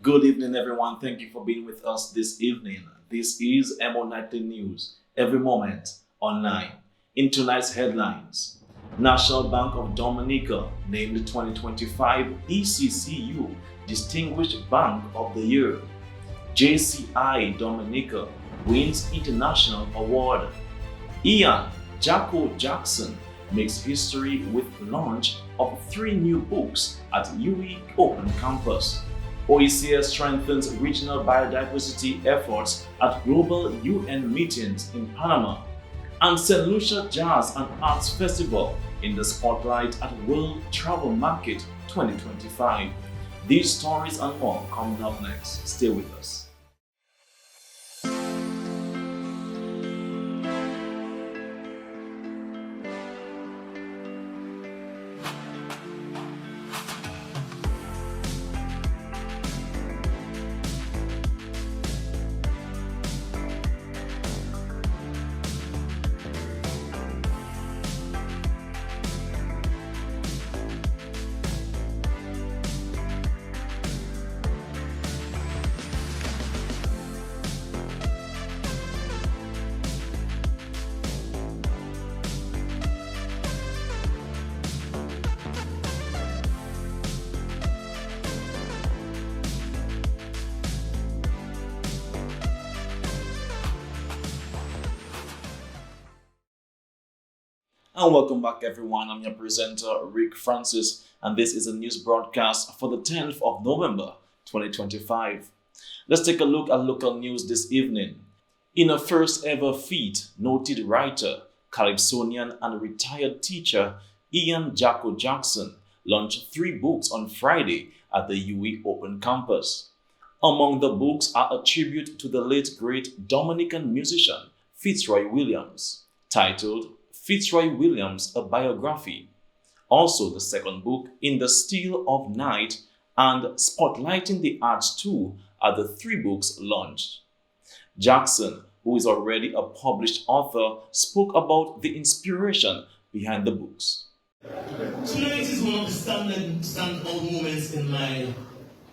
Good evening, everyone. Thank you for being with us this evening. This is EmoNews, every moment online. In tonight's headlines, National Bank of Dominica named the 2025 ECCU Distinguished Bank of the Year. JCI Dominica wins International Award. Ian Jacko Jackson makes history with launch of 3 new books at UE Open Campus. OECS strengthens regional biodiversity efforts at global UN meetings in Panama. And St. Lucia Jazz and Arts Festival in the spotlight at World Travel Market 2025. These stories and more coming up next. Stay with us. And welcome back, everyone. I'm your presenter, Rick Francis, and this is a news broadcast for the 10th of November, 2025. Let's take a look at local news this evening. In a first ever feat, noted writer, Calypsonian and retired teacher Ian Jacko Jackson launched 3 books on Friday at the UE Open Campus. Among the books are a tribute to the late great Dominican musician Fitzroy Williams, titled Fitzroy Williams, a Biography. Also the second book, In the Still of Night, and Spotlighting the Arts too, are the 3 books launched. Jackson, who is already a published author, spoke about the inspiration behind the books. Tonight is one of the standout moments in my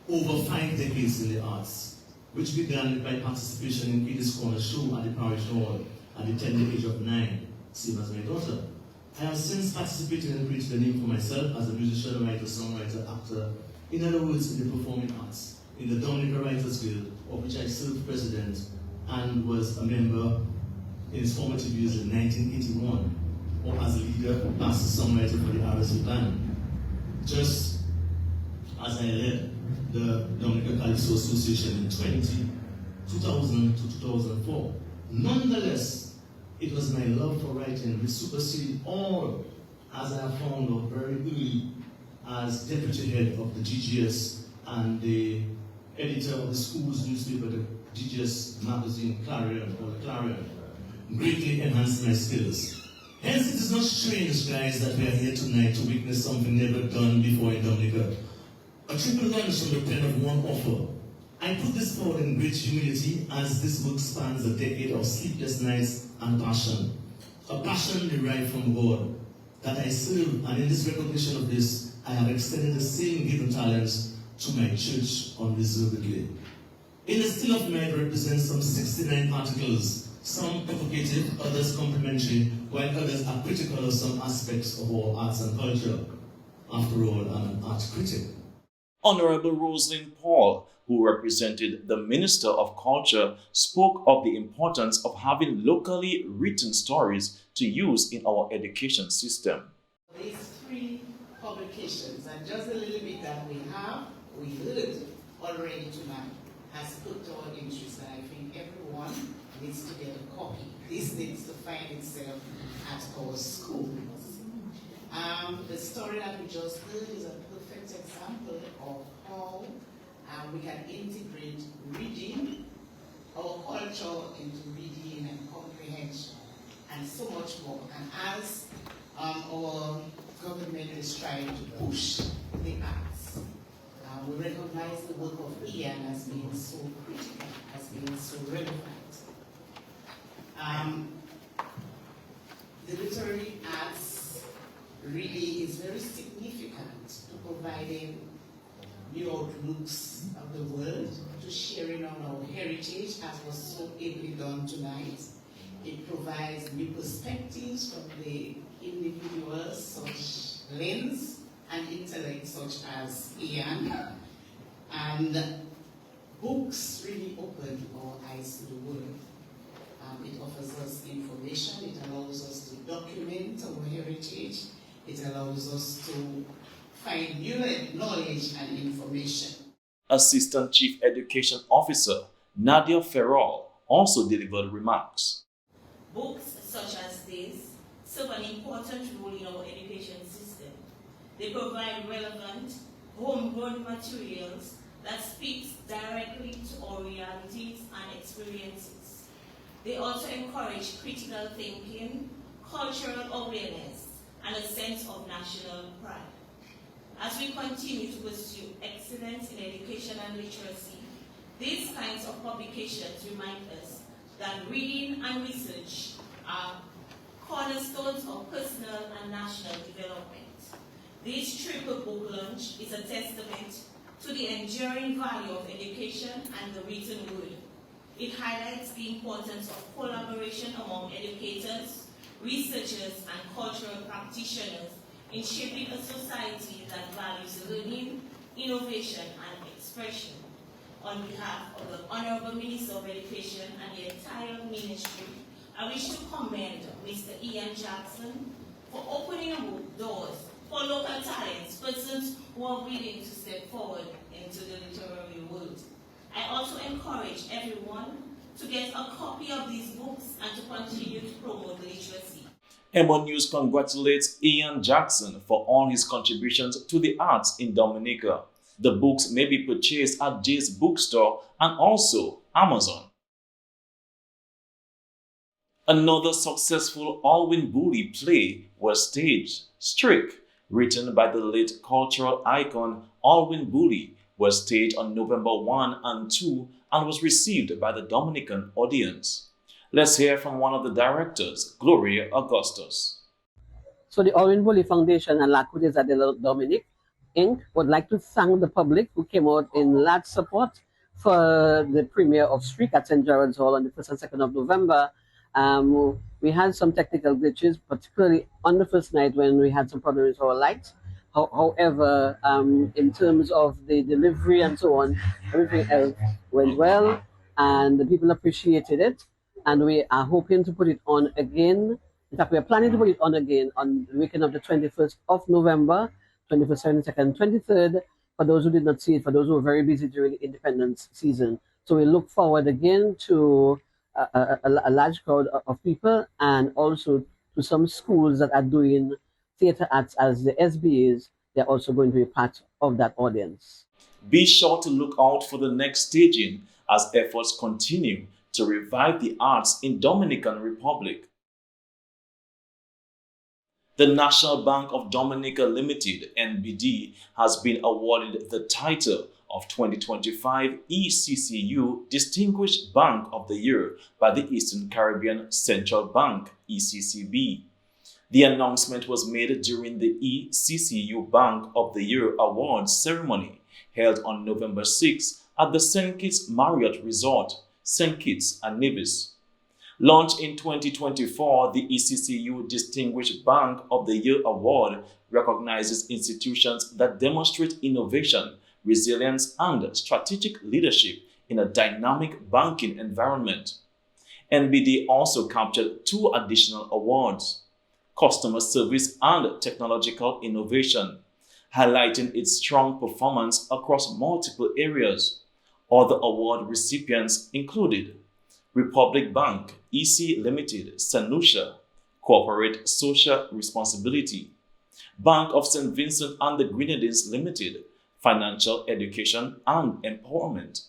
over 5 decades in the arts, which began with my participation in Peter's Corner show at the Parish Hall at the tender age of 9. Same as my daughter. I have since participated and created a name for myself as a musician, writer, songwriter, actor, in other words, in the performing arts, in the Dominica Writers Guild, of which I served president and was a member in its formative years in 1981, or as a leader, as a songwriter for the RSV band. Just as I led the Dominica Calypso Association in 2000 to 2004. Nonetheless, it was my love for writing which superseded all, as I found out very early as deputy head of the GGS and the editor of the school's newspaper, the GGS magazine Clarion, or the Clarion, greatly enhanced my skills. Hence, it is not strange, guys, that we are here tonight to witness something never done before in Dominica. A triple lunch from the pen of one author. I put this forward in great humility as this book spans a decade of sleepless nights and passion. A passion derived from God that I serve, and in this recognition of this, I have extended the same given talents to my church unreservedly. In the Still of Night represents some 69 articles, some provocative, others complimentary, while others are critical of some aspects of our arts and culture. After all, I'm an art critic. Honorable Rosalind Paul, who represented the Minister of Culture, spoke of the importance of having locally written stories to use in our education system. These 3 publications, and just a little bit that we heard already tonight, has put our interest, and I think everyone needs to get a copy. This needs to find itself at our schools. The story that we just heard is a perfect example of how we can integrate reading, our culture into reading and comprehension, and so much more. And as our government is trying to push the arts, we recognize the work of Ian as being so critical, as being so relevant. The literary arts really is very significant to providing new outlooks of the world, to sharing on our heritage, as was so ably done tonight. It provides new perspectives from the individuals, such lens and intellect, such as Ian. And books really open our eyes to the world. It offers us information, it allows us to document our heritage, it allows us to find new knowledge and information. Assistant Chief Education Officer Nadia Ferrall also delivered remarks. Books such as this serve an important role in our education system. They provide relevant, homegrown materials that speaks directly to our realities and experiences. They also encourage critical thinking, cultural awareness, and a sense of national pride. As we continue to pursue excellence in education and literacy, these kinds of publications remind us that reading and research are cornerstones of personal and national development. This triple book launch is a testament to the enduring value of education and the written word. It highlights the importance of collaboration among educators, researchers, and cultural practitioners in shaping a society that values learning, innovation, and expression. On behalf of the Honorable Minister of Education and the entire ministry, I wish to commend Mr. Ian Jackson for opening doors for local talents, persons who are willing to step forward into the literary world. I also encourage everyone to get a copy of these books and to continue to promote literacy. EmoNews congratulates Ian Jackson for all his contributions to the arts in Dominica. The books may be purchased at Jay's bookstore and also Amazon. Another successful Alwyn Bully play was staged. Strick, written by the late cultural icon Alwyn Bully, was staged on November 1 and 2 and was received by the Dominican audience. Let's hear from one of the directors, Gloria Augustus. So the Alwyn Bully Foundation and La Cudeza de Dominique Inc. would like to thank the public who came out in large support for the premiere of Streak at St. Gerard's Hall on the 1st and 2nd of November. We had some technical glitches, particularly on the first night when we had some problems with our lights. However, in terms of the delivery and so on, everything else went well and the people appreciated it. And we are hoping to put it on again. In fact, we are planning to put it on again on the weekend of the 21st of November, 21st, 22nd, 23rd, for those who did not see it, for those who were very busy during the independence season. So we look forward again to a large crowd of people and also to some schools that are doing theatre arts as the SBAs. They're also going to be part of that audience. Be sure to look out for the next staging as efforts continue to revive the arts in Dominican Republic. The National Bank of Dominica Limited, NBD, has been awarded the title of 2025 ECCU Distinguished Bank of the Year by the Eastern Caribbean Central Bank, ECCB. The announcement was made during the ECCU Bank of the Year Awards ceremony held on November 6 at the St. Kitts Marriott Resort, St. Kitts and Nevis. Launched in 2024, the ECCU Distinguished Bank of the Year Award recognizes institutions that demonstrate innovation, resilience, and strategic leadership in a dynamic banking environment. NBD also captured 2 additional awards: Customer Service and Technological Innovation, highlighting its strong performance across multiple areas. Other award recipients included Republic Bank, EC Limited, St. Lucia, Corporate Social Responsibility, Bank of St. Vincent and the Grenadines Limited, Financial Education and Empowerment,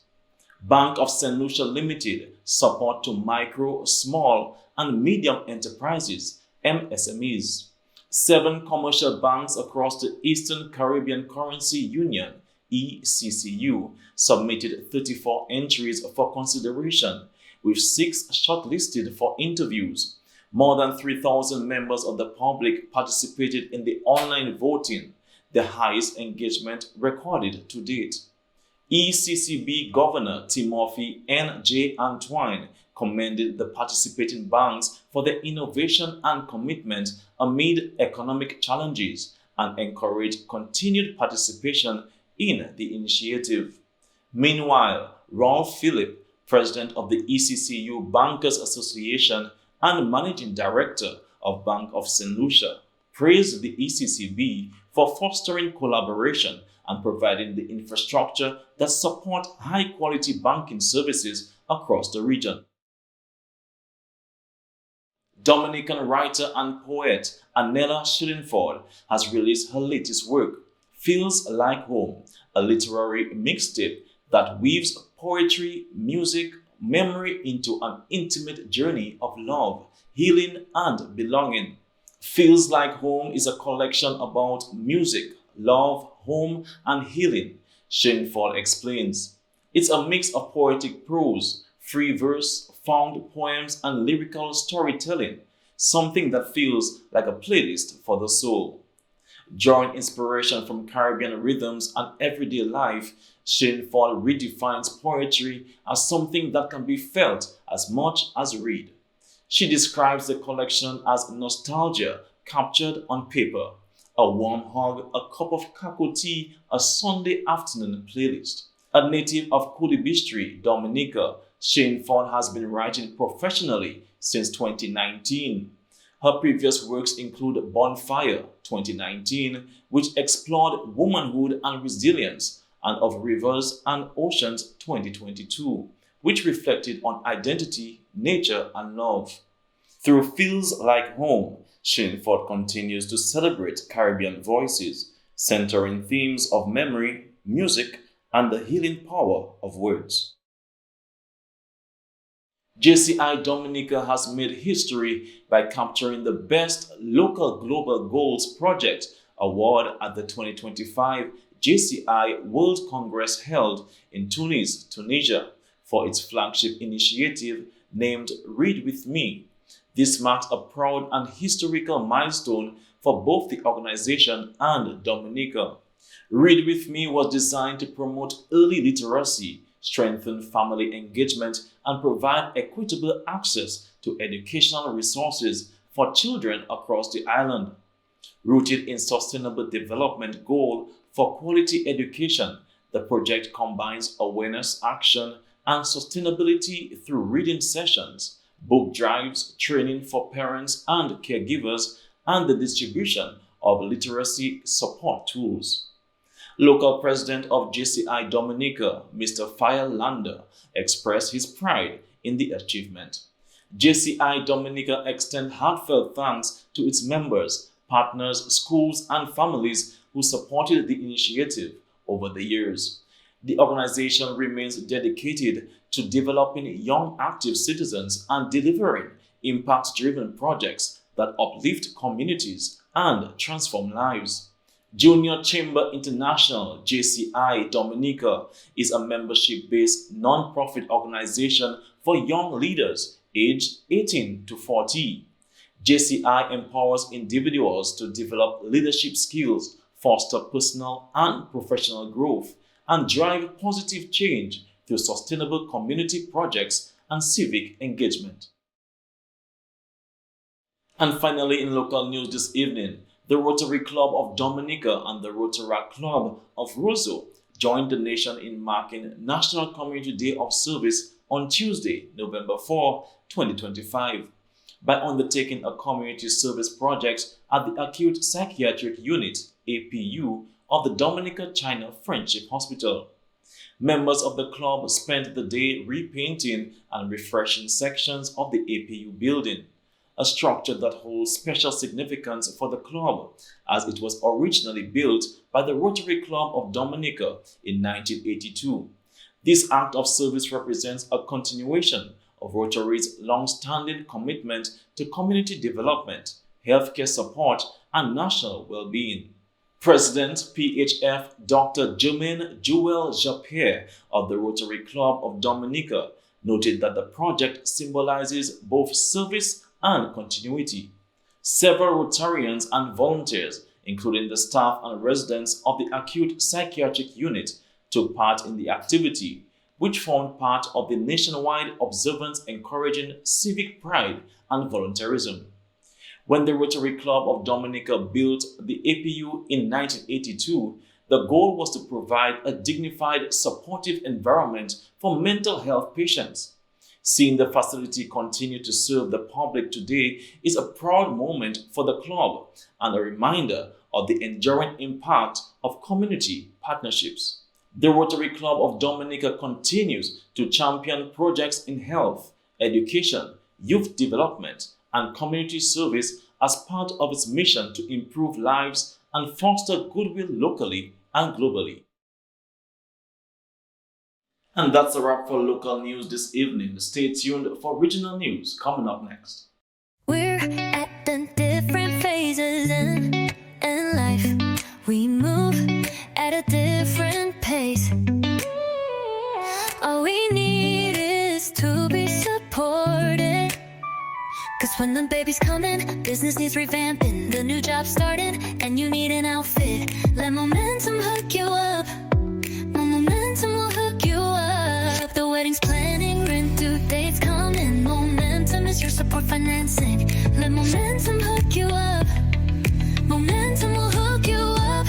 Bank of St. Lucia Limited, Support to Micro, Small and Medium Enterprises, MSMEs. 7 commercial banks across the Eastern Caribbean Currency Union, ECCU, submitted 34 entries for consideration, with 6 shortlisted for interviews. More than 3,000 members of the public participated in the online voting. the highest engagement recorded to date. ECCB Governor Timothy N. J. Antoine commended the participating banks for their innovation and commitment amid economic challenges and encouraged continued participation in the initiative. Meanwhile, Rolf Philipp, president of the ECCU Bankers Association and managing director of Bank of St. Lucia, praised the ECCB for fostering collaboration and providing the infrastructure that support high-quality banking services across the region. Dominican writer and poet Anela Schillingford has released her latest work, Feels Like Home, a literary mixtape that weaves poetry, music, memory into an intimate journey of love, healing, and belonging. Feels Like Home is a collection about music, love, home, and healing, Schillingford explains. It's a mix of poetic prose, free verse, found poems, and lyrical storytelling, something that feels like a playlist for the soul. Drawing inspiration from Caribbean rhythms and everyday life, Schillingford redefines poetry as something that can be felt as much as read. She describes the collection as nostalgia captured on paper, a warm hug, a cup of cocoa tea, a Sunday afternoon playlist. A native of Culebistri, Dominica, Schillingford has been writing professionally since 2019. Her previous works include Bonfire 2019, which explored womanhood and resilience, and Of Rivers and Oceans 2022, which reflected on identity, nature, and love. Through Feels Like Home, Schillingford continues to celebrate Caribbean voices, centering themes of memory, music, and the healing power of words. JCI Dominica has made history by capturing the Best Local Global Goals Project award at the 2025 JCI World Congress held in Tunis, Tunisia, for its flagship initiative named Read With Me. This marks a proud and historical milestone for both the organization and Dominica. Read With Me was designed to promote early literacy, strengthen family engagement, and provide equitable access to educational resources for children across the island. Rooted in Sustainable Development Goal for Quality Education, the project combines awareness action and sustainability through reading sessions, book drives, training for parents and caregivers, and the distribution of literacy support tools. Local president of JCI Dominica, Mr. Fire Lander, expressed his pride in the achievement. JCI Dominica extends heartfelt thanks to its members, partners, schools, and families who supported the initiative over the years. The organization remains dedicated to developing young active citizens and delivering impact-driven projects that uplift communities and transform lives. Junior Chamber International, JCI Dominica, is a membership-based non-profit organization for young leaders aged 18 to 40. JCI empowers individuals to develop leadership skills, foster personal and professional growth, and drive positive change through sustainable community projects and civic engagement. And finally, in local news this evening, the Rotary Club of Dominica and the Rotaract Club of Roseau joined the nation in marking National Community Day of Service on Tuesday, November 4, 2025, by undertaking a community service project at the Acute Psychiatric Unit, APU, of the Dominica China Friendship Hospital. Members of the club spent the day repainting and refreshing sections of the APU building, a structure that holds special significance for the club, as it was originally built by the Rotary Club of Dominica in 1982. This act of service represents a continuation of Rotary's long-standing commitment to community development, healthcare support, and national well-being. President PHF Dr. Jermaine Joel Japierre of the Rotary Club of Dominica noted that the project symbolizes both service and continuity. Several Rotarians and volunteers, including the staff and residents of the acute psychiatric unit, took part in the activity, which formed part of the nationwide observance encouraging civic pride and volunteerism. When the Rotary Club of Dominica built the APU in 1982, the goal was to provide a dignified, supportive environment for mental health patients. Seeing the facility continue to serve the public today is a proud moment for the club and a reminder of the enduring impact of community partnerships. The Rotary Club of Dominica continues to champion projects in health, education, youth development, and community service as part of its mission to improve lives and foster goodwill locally and globally. And that's a wrap for local news this evening. Stay tuned for regional news coming up next. We're at the different phases in life. We move at a different pace. All we need is to be supported. Cause when the baby's coming, business needs revamping, the new job's starting, and you need an outfit. Let momentum hook you up. Momentum will hook you up. The wedding's planning, rent due dates coming. Momentum is your support financing. Let momentum hook you up. Momentum will hook you up.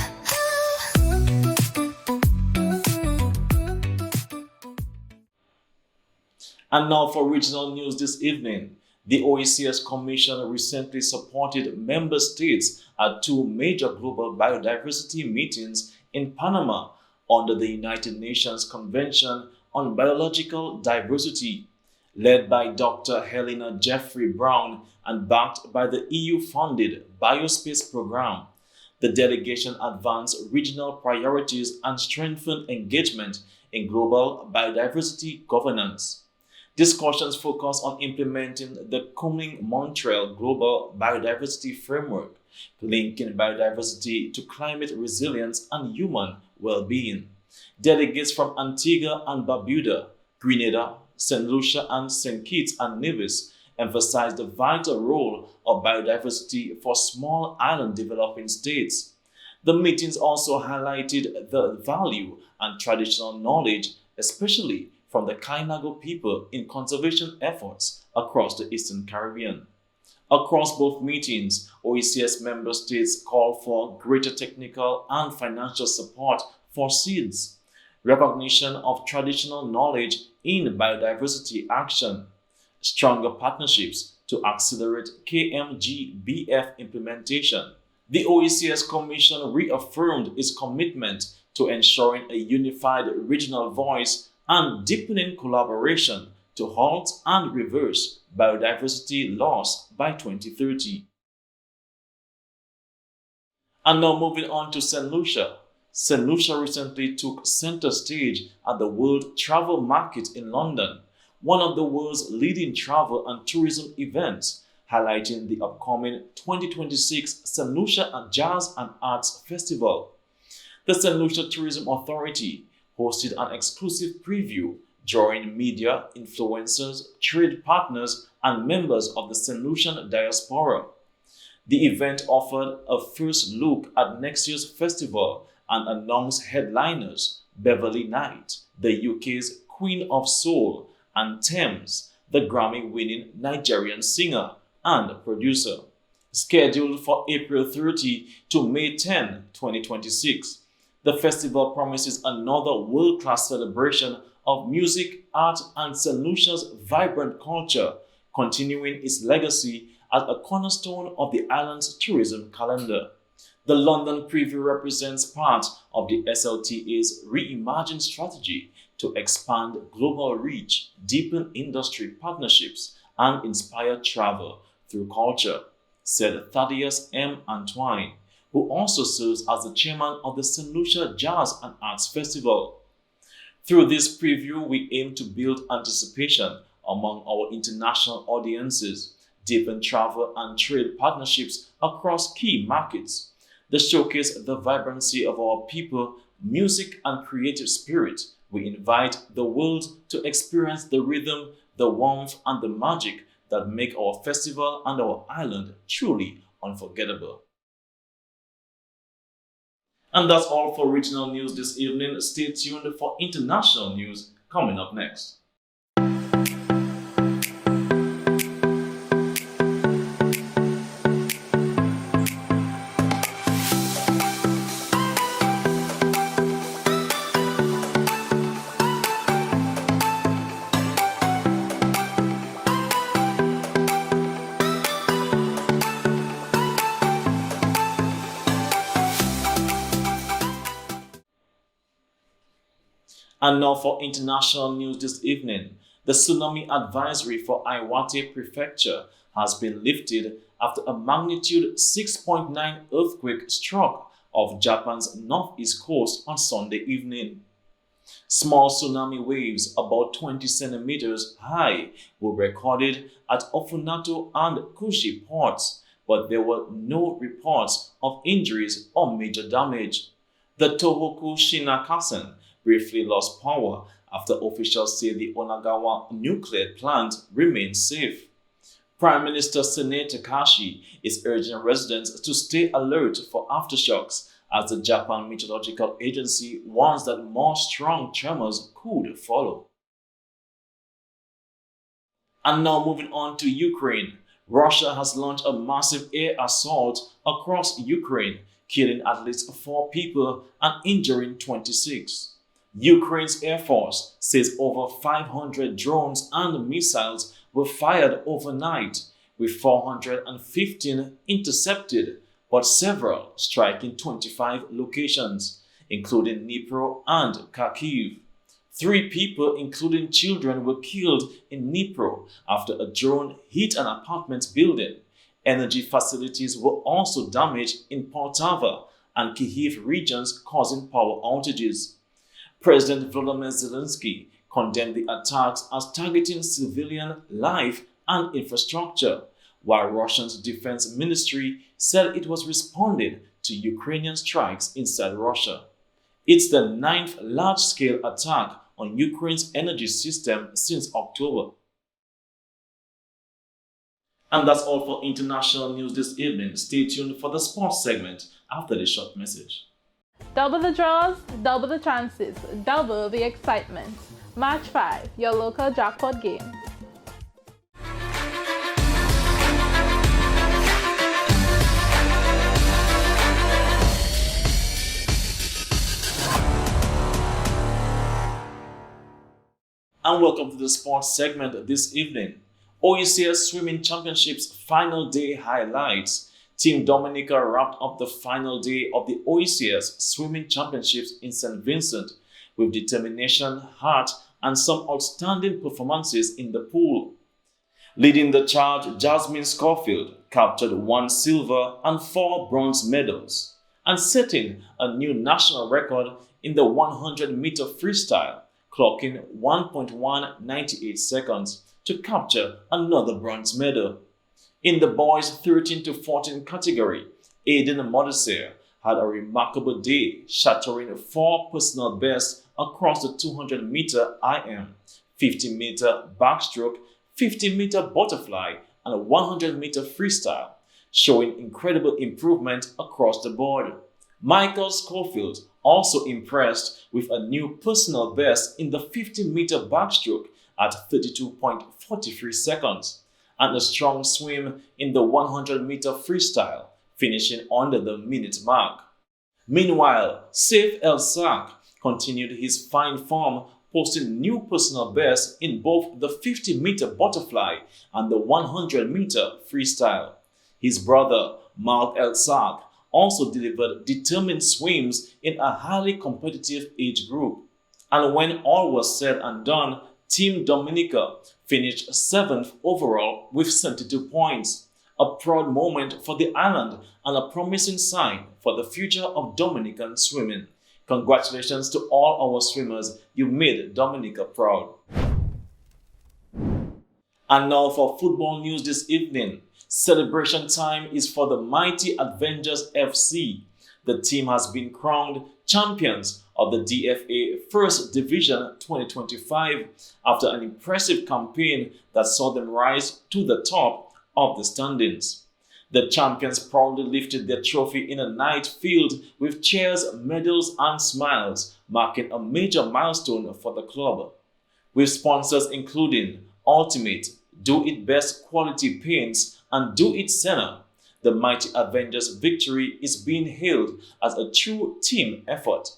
And now for regional news this evening. The OECS Commission recently supported member states at two major global biodiversity meetings in Panama under the United Nations Convention on Biological Diversity, led by Dr. Helena Jeffrey Brown and backed by the EU-funded Biospace Program. The delegation advanced regional priorities and strengthened engagement in global biodiversity governance. Discussions focus on implementing the Kunming-Montreal Global Biodiversity Framework, linking biodiversity to climate resilience and human well-being. Delegates from Antigua and Barbuda, Grenada, St. Lucia, and St. Kitts and Nevis emphasized the vital role of biodiversity for small island developing states. The meetings also highlighted the value and traditional knowledge, especially from the Kainago people in conservation efforts across the Eastern Caribbean. Across both meetings, OECS member states called for greater technical and financial support for seeds, recognition of traditional knowledge in biodiversity action, stronger partnerships to accelerate KMGBF implementation. The OECS Commission reaffirmed its commitment to ensuring a unified regional voice and deepening collaboration to halt and reverse biodiversity loss by 2030. And now moving on to St. Lucia. St. Lucia recently took center stage at the World Travel Market in London, one of the world's leading travel and tourism events, highlighting the upcoming 2026 St. Lucia Jazz and Arts Festival. The St. Lucia Tourism Authority hosted an exclusive preview drawing media, influencers, trade partners, and members of the St. Lucian diaspora. The event offered a first look at next year's festival and announced headliners Beverly Knight, the UK's Queen of Soul, and Thames, the Grammy-winning Nigerian singer and producer. Scheduled for April 30 to May 10, 2026. The festival promises another world-class celebration of music, art, and St. Lucia's vibrant culture, continuing its legacy as a cornerstone of the island's tourism calendar. The London preview represents part of the SLTA's reimagined strategy to expand global reach, deepen industry partnerships, and inspire travel through culture, said Thaddeus M. Antoine, who also serves as the chairman of the St. Lucia Jazz and Arts Festival. Through this preview, we aim to build anticipation among our international audiences, deepen travel and trade partnerships across key markets, showcase the vibrancy of our people, music, and creative spirit. We invite the world to experience the rhythm, the warmth, and the magic that make our festival and our island truly unforgettable. And that's all for regional news this evening. Stay tuned for international news coming up next. And now for international news this evening. The tsunami advisory for Iwate Prefecture has been lifted after a magnitude 6.9 earthquake struck off Japan's northeast coast on Sunday evening. Small tsunami waves about 20 centimeters high were recorded at Ofunato and Kushi ports, but there were no reports of injuries or major damage. The Tohoku Shinkansen briefly lost power after officials say the Onagawa nuclear plant remains safe. Prime Minister Sene Takashi is urging residents to stay alert for aftershocks as the Japan Meteorological Agency warns that more strong tremors could follow. And now moving on to Ukraine. Russia has launched a massive air assault across Ukraine, killing at least 4 people and injuring 26. Ukraine's Air Force says over 500 drones and missiles were fired overnight, with 415 intercepted, but several striking 25 locations, including Dnipro and Kharkiv. 3 people, including children, were killed in Dnipro after a drone hit an apartment building. Energy facilities were also damaged in Poltava and Kyiv regions, causing power outages. President Volodymyr Zelensky condemned the attacks as targeting civilian life and infrastructure, while Russia's defense ministry said it was responding to Ukrainian strikes inside Russia. It's the 9th large-scale attack on Ukraine's energy system since October. And that's all for international news this evening. Stay tuned for the sports segment after this short message. Double the draws, double the chances, double the excitement. Match 5, your local jackpot game. And welcome to the sports segment this evening. OECS Swimming Championships final day highlights. Team Dominica wrapped up the final day of the OECS Swimming Championships in St. Vincent with determination, heart, and some outstanding performances in the pool. Leading the charge, Jasmine Schofield captured 1 silver and 4 bronze medals, and setting a new national record in the 100-meter freestyle, clocking 1.198 seconds to capture another bronze medal. In the boys 13 to 14 category, Aiden Modesir had a remarkable day, shattering 4 personal bests across the 200-meter IM, 50-meter backstroke, 50-meter butterfly, and 100-meter freestyle, showing incredible improvement across the board. Michael Schofield also impressed with a new personal best in the 50-meter backstroke at 32.43 seconds, and a strong swim in the 100-meter freestyle, finishing under the minute mark. Meanwhile, Saif El Sak continued his fine form, posting new personal bests in both the 50-meter butterfly and the 100-meter freestyle. His brother, Mark El Sak, also delivered determined swims in a highly competitive age group. And when all was said and done, Team Dominica finished 7th overall with 72 points. A proud moment for the island and a promising sign for the future of Dominican swimming. Congratulations to all our swimmers. You made Dominica proud. And now for football news this evening. Celebration time is for the mighty Avengers FC. The team has been crowned champions of the DFA First Division 2025 after an impressive campaign that saw them rise to the top of the standings. The champions proudly lifted their trophy in a night filled with cheers, medals, and smiles, marking a major milestone for the club. With sponsors including Ultimate, Do It Best Quality Paints, and Do It Center, the Mighty Avengers victory is being hailed as a true team effort,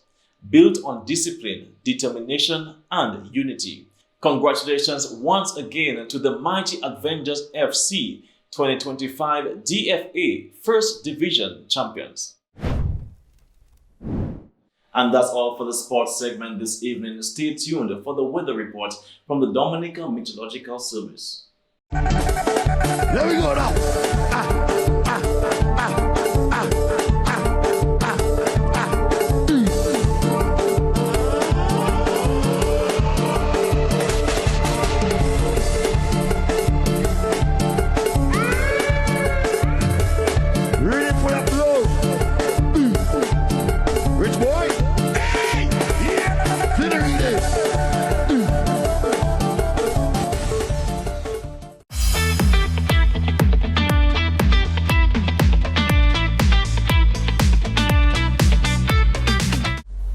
built on discipline, determination, and unity. Congratulations once again to the Mighty Avengers FC 2025 DFA First Division champions. And that's all for the sports segment this evening. Stay tuned for the weather report from the Dominica Meteorological Service. Let me go now. Ready for that blow. Rich boy. Hey! Yeah! Clearing this.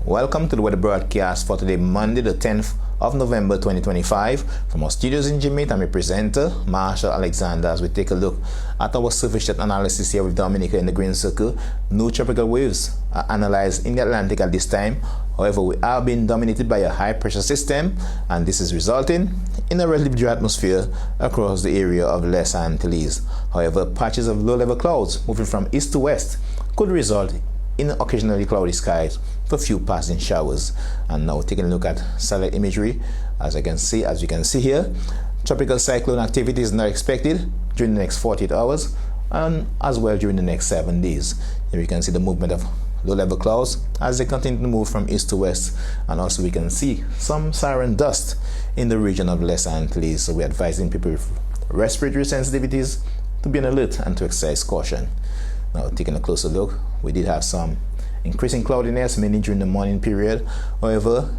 Welcome to the weather broadcast for today, Monday, the 10th of November 2025. From our studios in Jamaica, I'm your presenter, Marshall Alexander, as we take a look at our surface jet analysis here with Dominica in the green circle. No tropical waves are analyzed in the Atlantic at this time. However, we are being dominated by a high pressure system, and this is resulting in a relatively dry atmosphere across the area of Les Antilles. However, patches of low-level clouds moving from east to west could result in occasionally cloudy skies for few passing showers. And now taking a look at satellite imagery, as you can see here, tropical cyclone activity is not expected during the next 48 hours and as well during the next 7 days. Here we can see the movement of low-level clouds as they continue to move from east to west, and also we can see some siren dust in the region of Les Antilles. So we're advising people with respiratory sensitivities to be on alert and to exercise caution. Now taking a closer look, we did have some increasing cloudiness mainly during the morning period. However,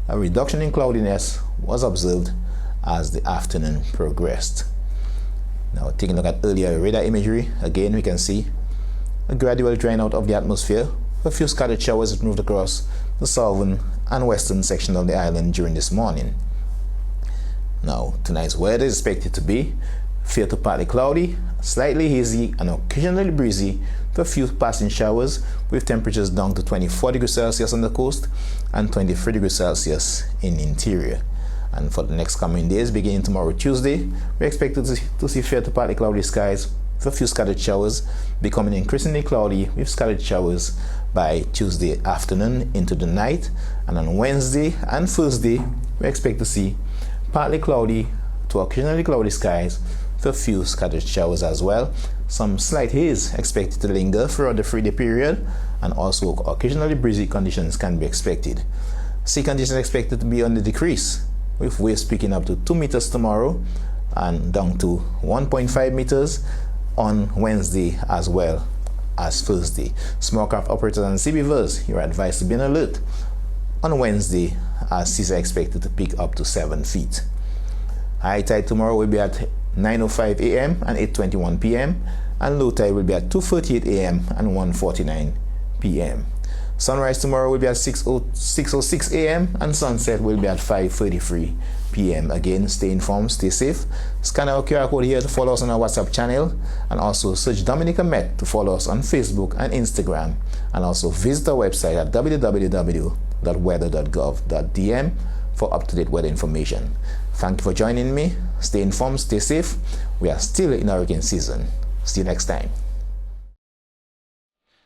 a reduction in cloudiness was observed as the afternoon progressed. Now taking a look at earlier radar imagery, again we can see a gradual drying out of the atmosphere. A few scattered showers that moved across the southern and western section of the island during this morning. Now tonight's weather is expected to be fair to partly cloudy, slightly hazy, and occasionally breezy with a few passing showers, with temperatures down to 24 degrees Celsius on the coast and 23 degrees Celsius in the interior. And for the next coming days, beginning tomorrow Tuesday, we expect to see fair to partly cloudy skies with a few scattered showers, becoming increasingly cloudy with scattered showers by Tuesday afternoon into the night. And on Wednesday and Thursday, we expect to see partly cloudy to occasionally cloudy skies with a few scattered showers as well. Some slight haze expected to linger throughout the 3-day period, and also occasionally breezy conditions can be expected. Sea conditions expected to be on the decrease, with waves picking up to 2 meters tomorrow and down to 1.5 meters on Wednesday as well as Thursday. Small craft operators and sea beavers, you're advised to be on alert on Wednesday, as seas are expected to pick up to 7 feet. High tide tomorrow will be at 9:05 a.m. and 8:21 p.m. and low tide will be at 2:48 a.m. and 1:49 p.m. Sunrise tomorrow will be at 6:06 a.m. and sunset will be at 5:33 p.m. Again, stay informed, stay safe. Scan our QR code here to follow us on our WhatsApp channel, and also search Dominica Met to follow us on Facebook and Instagram, and also visit our website at www.weather.gov.dm for up-to-date weather information. Thank you for joining me. Stay informed, stay safe. We are still in hurricane season. See you next time.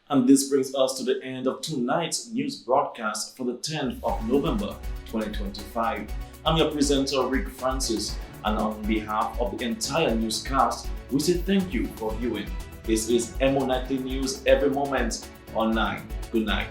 And this brings us to the end of tonight's news broadcast for the 10th of November 2025. I'm your presenter, Rick Francis, and on behalf of the entire newscast, we say thank you for viewing. This is EmoNightly News, every moment online. Good night.